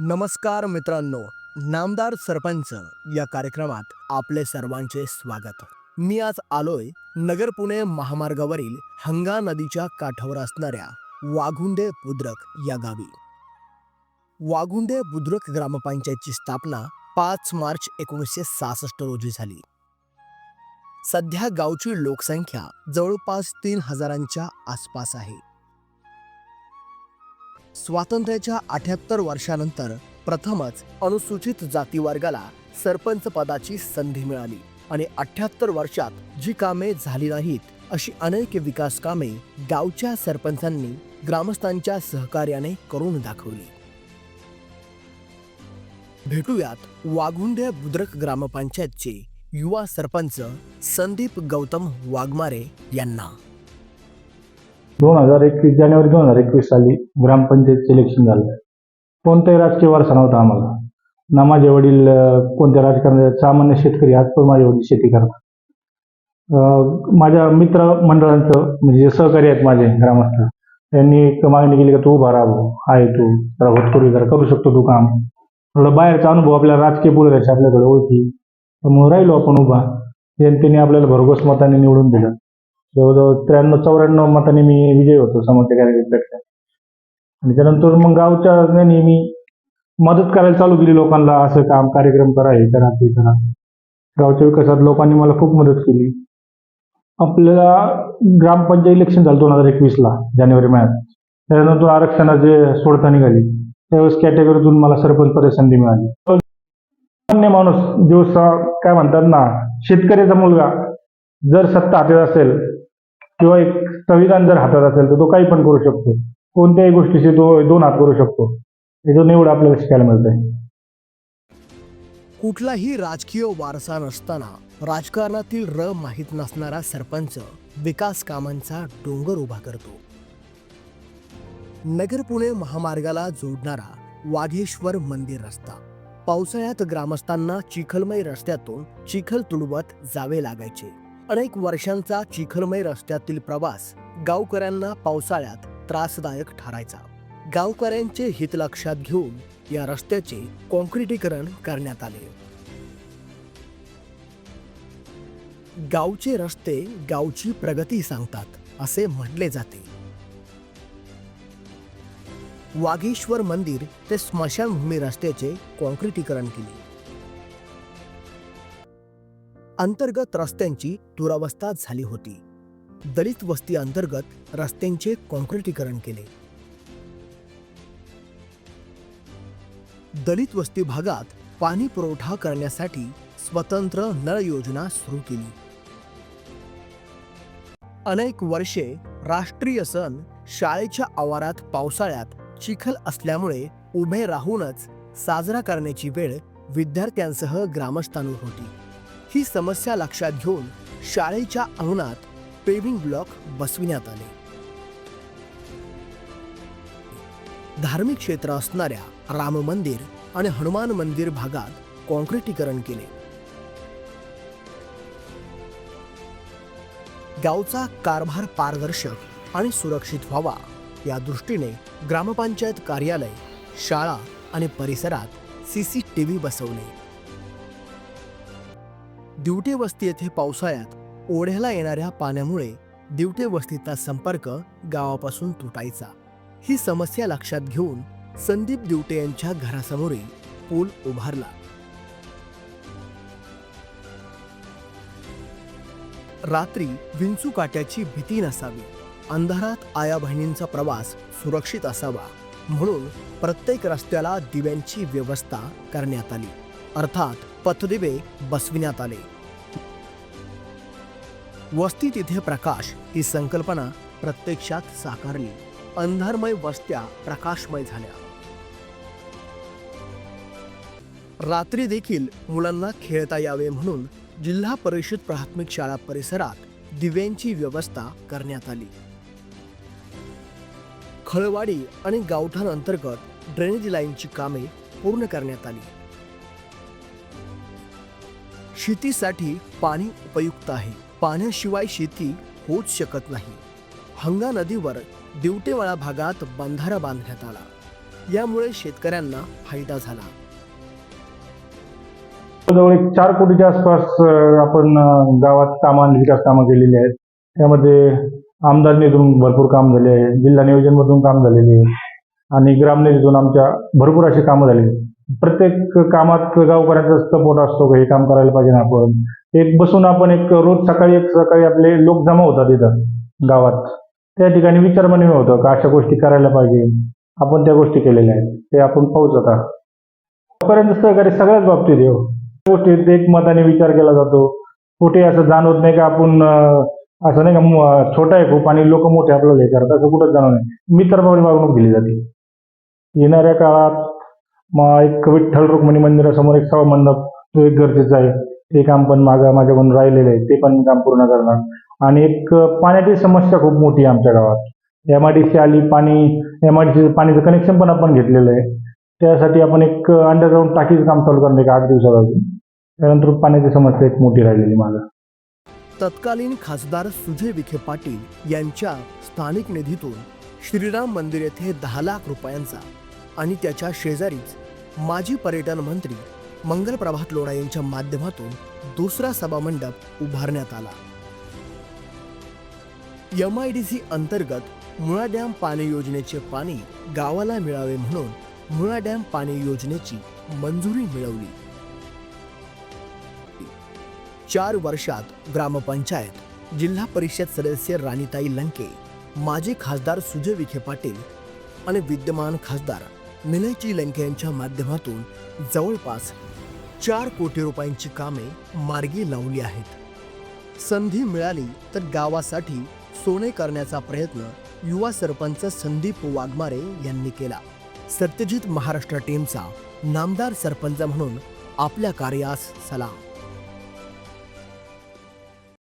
नमस्कार मित्रांनो, नामदार सरपंच या कार्यक्रमात आपले सर्वांचे स्वागत। मी आज आलोय नगर पुणे महामार्गावरील हंगा नदीच्या काठावर असणाऱ्या वाघुंडे बुद्रुक या गावी। वाघुंडे बुद्रुक ग्रामपंचायतची स्थापना 5 मार्च 1966 रोजी झाली। सध्या गावची लोकसंख्या जवळपास 3000च्या आसपास आहे। स्वातंत्र्याच्या 78 वर्षानंतर प्रथमच अनुसूचित जाती वर्गाला सरपंच पदाची संधी मिळाली आणि 78 वर्षात जी कामे झाली नाहीत अशी अनेक विकास कामे गावच्या सरपंचांनी ग्रामस्थांच्या सहकार्याने करून दाखवली। भेटूयात वाघुंडे बुद्रुक ग्रामपंचायतचे युवा सरपंच संदीप गौतम वाघमारे यांना। 2021 जानेवारी 2021 साली ग्रामपंचायतचे इलेक्शन झालं। कोणताही राजकीय वारसा नव्हता आम्हाला ना। माझे वडील कोणत्या राजकारणाचे, सामान्य शेतकरी आज पण माझे वडील शेती करतात। माझ्या मित्र मंडळांचं म्हणजे जे सहकारी आहेत माझे ग्रामस्थ, त्यांनी एक मागणी केली की तू उभा राहा, आहे तू जरा होतकरू, जरा करू शकतो तू काम, थोडा बाहेरचा अनुभव, आपल्या राजकीय बोलायचे आपल्याकडे ओळखी, मग राहिलो आपण उभा। त्यांनी आपल्याला भरघोस मताने निवडून दिलं। जवळजवळ 93-94 मतांनी मी विजयी होतो समोरच्या कॅन्डिडेटपेक्षा। आणि त्यानंतर मग गावच्या मी मदत करायला चालू केली लोकांना, असं काम कार्यक्रम करा, हे करा ते करा। गावच्या विकासात लोकांनी मला खूप मदत केली। आपल्याला ग्रामपंचायत इलेक्शन झालं 2021ला जानेवारी महिन्यात। त्यानंतर आरक्षणाचे सोडता निघाली, त्यावेळेस कॅटेगरीतून मला सरपंच पद संधी मिळाली। सामान्य माणूस जो काय म्हणतात ना, शेतकऱ्याचा मुलगा जर सत्ता हातात असेल किंवा एक संविधान जर हातात असेल तर तो काही पण करू शकतो। कोणत्याही गोष्टीशी तो 2 हात करू शकतो। याचं निवड आपल्याला शिकायला मिळतंय। कुठलाही राजकीय वारसा नसताना राजकारणातील माहीत नसणारा सरपंच विकास कामांचा डोंगर उभा करतो। नगर पुणे महामार्गाला जोडणारा वाघेश्वर मंदिर रस्ता पावसाळ्यात ग्रामस्थांना चिखलमय रस्त्यातून चिखल तुडवत जावे लागायचे। अनेक वर्षांचा चिखलमय रस्त्यातील प्रवास गावकऱ्यांना पावसाळ्यात त्रासदायक ठरायचा। गावकऱ्यांचे हित लक्षात घेऊन या रस्त्याचे काँक्रिटीकरण करण्यात आले। गावचे रस्ते गावची प्रगती सांगतात असे म्हटले जाते। वाघेश्वर मंदिर ते स्मशानभूमी रस्त्याचे काँक्रिटीकरण केले। अंतर्गत रस्त्यांची दुरावस्था झाली होती। दलित वस्ती अंतर्गत रस्त्यांचे काँक्रिटीकरण केले। दलित वस्ती भागात पाणी पुरवठा करण्यासाठी स्वतंत्र नळ योजना सुरू केली। अनेक वर्षे राष्ट्रीय सण शाळेच्या आवारात पावसाळ्यात चिखल असल्यामुळे उभे राहूनच साजरा करण्याची वेळ विद्यार्थ्यांसह ग्रामस्थांवर होती। ही समस्या लक्षात घेऊन शाळेच्या अंगणात पेव्हिंग ब्लॉक बसविण्यात आले। धार्मिक क्षेत्र असणाऱ्या राम मंदिर आणि हनुमान मंदिर भागात काँक्रिटीकरण केले। गावचा कारभार पारदर्शक आणि सुरक्षित व्हावा या दृष्टीने ग्रामपंचायत कार्यालय, शाळा आणि परिसरात CCTV बसवले। दिवटे वस्ती येथे पावसाळ्यात ओढ्याला येणाऱ्या पाण्यामुळे दिवटे वस्तीचा संपर्क गावापासून तुटायचा। ही समस्या लक्षात घेऊन संदीप दिवटे यांच्या घरासमोरील पूल उभारला। रात्री विंचू काट्याची भीती नसावी, अंधारात आया बहिणींचा प्रवास सुरक्षित असावा म्हणून प्रत्येक रस्त्याला दिव्यांची व्यवस्था करण्यात आली, अर्थात पथदिवे बसविण्यात आले। वस्ती तिथे प्रकाश ही संकल्पना प्रत्यक्षात साकारली। अंधारमय वस्त्या प्रकाशमय झाल्या। रात्री देखील मुलांना खेळता यावे म्हणून जिल्हा परिषद प्राथमिक शाळा परिसरात दिव्यांची व्यवस्था करण्यात आली। खळवाडी आणि गावठाण अंतर्गत ड्रेनेज लाईनची कामे पूर्ण करण्यात आली। शेतीसाठी पाणी उपयुक्त आहे, पाण्याशिवाय शेती होऊच शकत नाही। हंगा नदीवर दिवटेवाळा भागात बंधारा बांधण्यात आला। यामुळे शेतकऱ्यांना फायदा झाला. जवळ एक 4 कोटीच्या आसपास आपण गावात कामं विकास कामं केलेली आहेत. त्यामध्ये आमदार निधीतून भरपूर काम झाले आहे, जिल्हा नियोजनमधून काम झालेले आहे आणि ग्रामनिधीतून आमच्या भरपूर अशी कामं झालेली आहेत. प्रत्येक कामात गावकऱ्यांचा सपोर्ट असतो की हे काम करायला पाहिजे ना आपण. एक बसून आपण एक रोज सकाळी आपले लोक जमा होतात इथं गावात. त्या ठिकाणी विचारमन होतं का अशा गोष्टी करायला पाहिजे. आपण त्या गोष्टी केलेल्या आहेत. ते आपण पाहूच आता. गावकऱ्यांचं सहकार्य सगळ्याच बाबतीत आहे हो. गोष्टीत एकमताने विचार केला जातो. कुठे असं जाणवत नाही का आपण असं नाही का छोटा आहे खूप आणि लोक मोठे आपल्याला हे करतात, असं कुठंच जाणवत नाही. मित्रभावी वागणूक दिली जाते. येणाऱ्या काळात मग एक विठ्ठल रुक्मिणी मंदिरासमोर एक सभा मंडप तो एक गरजेचा आहे. ते काम पण माझ्याकडून राहिलेलं आहे, ते पण काम पूर्ण करणार. आणि एक पाण्याची समस्या खूप मोठी आहे आमच्या गावात. MIDC आली, MIDC पाणीचं कनेक्शन पण आपण घेतलेलं आहे. त्यासाठी आपण एक अंडरग्राऊंड टाकीचं काम चालू करणार 8 दिवसात अजून. त्यानंतर पाण्याची समस्या एक मोठी राहिलेली माझं. तत्कालीन खासदार सुजय विखे पाटील यांच्या स्थानिक निधीतून श्रीराम मंदिर येथे 10 लाख रुपयांचा आणि त्याच्या शेजारीच माजी पर्यटन मंत्री मंगलप्रभात लोढा यांच्या माध्यमातून दुसरा सभामंडप उभारण्यात आला. MIDC अंतर्गत मुळा डॅम पाणी योजनेचे पाणी गावाला मिळावे म्हणून मुळा डॅम पाणी योजनेची मंजुरी मिळवली. 4 वर्षात ग्रामपंचायत, जिल्हा परिषद सदस्य राणीताई लंके, माजी खासदार सुजय विखे पाटील आणि विद्यमान खासदार निलयजी लंके यांच्या माध्यमातून जवळपास 4 कोटी रुपयांची कामे मार्गी लावली आहेत. संधी मिळाली तर गावासाठी सोने करण्याचा प्रयत्न युवा सरपंच संदीप वाघमारे यांनी केला. सत्यजित महाराष्ट्र टीमचा नामदार सरपंच म्हणून आपल्या कार्यास सलाम.